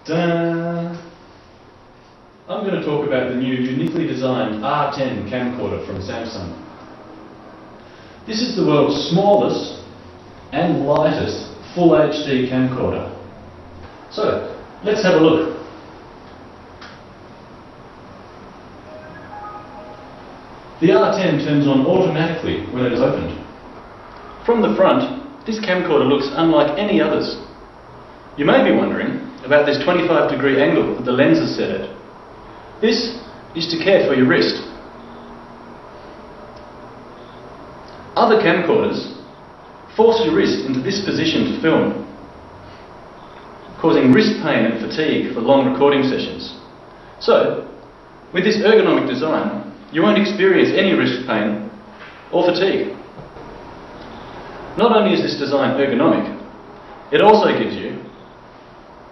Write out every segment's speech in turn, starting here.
Ta-da! I'm going to talk about the new uniquely designed R10 camcorder from Samsung. This is the world's smallest and lightest full HD camcorder. So, let's have a look. The R10 turns on automatically when it is opened. From the front, this camcorder looks unlike any others. You may be wondering about this 25-degree angle that the lens is set at. This is to care for your wrist. Other camcorders force your wrist into this position to film, causing wrist pain and fatigue for long recording sessions. So, with this ergonomic design, you won't experience any wrist pain or fatigue. Not only is this design ergonomic, it also gives you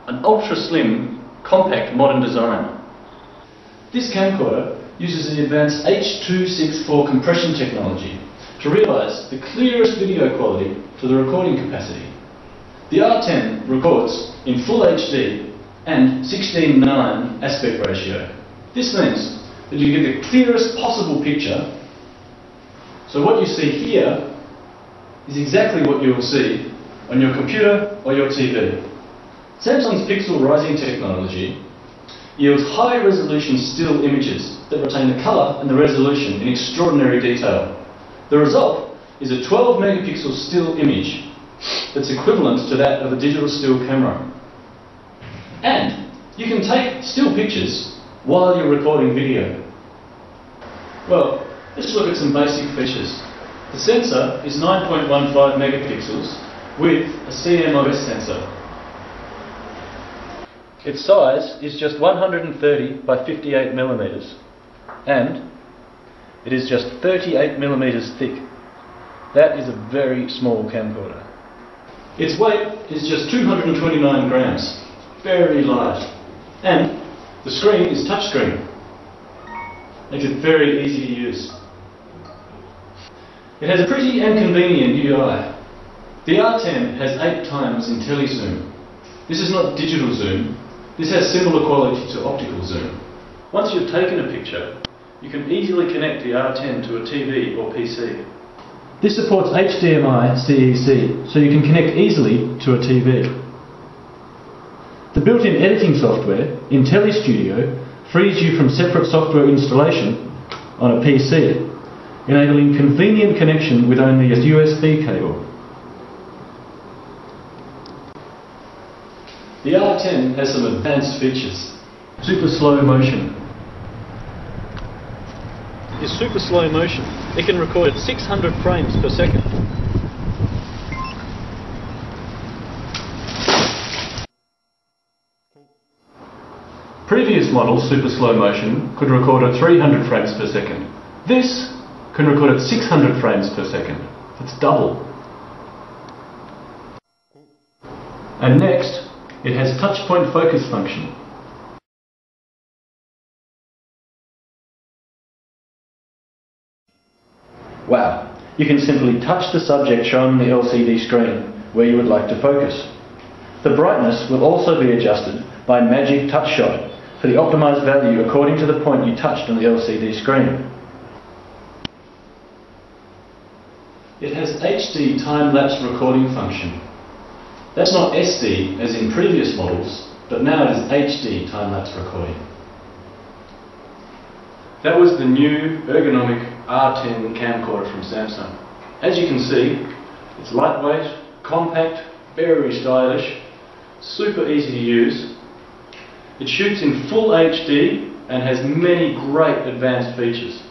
an ultra-slim, compact modern design. This camcorder uses the advanced H.264 compression technology to realise the clearest video quality for the recording capacity. The R10 records in Full HD and 16:9 aspect ratio. This means that you get the clearest possible picture, so what you see here is exactly what you will see on your computer or your TV. Samsung's pixel rising technology yields high-resolution still images that retain the colour and the resolution in extraordinary detail. The result is a 12-megapixel still image that's equivalent to that of a digital still camera. And you can take still pictures while you're recording video. Well, let's look at some basic features. The sensor is 9.15 megapixels with a CMOS sensor. Its size is just 130 by 58 millimeters, and it is just 38 millimeters thick. That is a very small camcorder. Its weight is just 229 grams, very light, and the screen is touchscreen. Makes it very easy to use. It has a pretty and convenient UI. The R10 has 8 times IntelliZoom. This is not digital zoom. This has similar quality to optical zoom. Once you've taken a picture, you can easily connect the R10 to a TV or PC. This supports HDMI CEC, so you can connect easily to a TV. The built-in editing software, IntelliStudio, frees you from separate software installation on a PC, enabling convenient connection with only a USB cable. The R10 has some advanced features. Super slow motion. Is super slow motion. It can record at 600 frames per second. Previous models, super slow motion, could record at 300 frames per second. This can record at 600 frames per second. That's double. And next, it has touch point focus function. Wow, you can simply touch the subject shown on the LCD screen where you would like to focus. The brightness will also be adjusted by Magic Touch Shot for the optimized value according to the point you touched on the LCD screen. It has HD time-lapse recording function. That's not SD as in previous models, but now it is HD time-lapse recording. That was the new ergonomic R10 camcorder from Samsung. As you can see, it's lightweight, compact, very stylish, super easy to use. It shoots in full HD and has many great advanced features.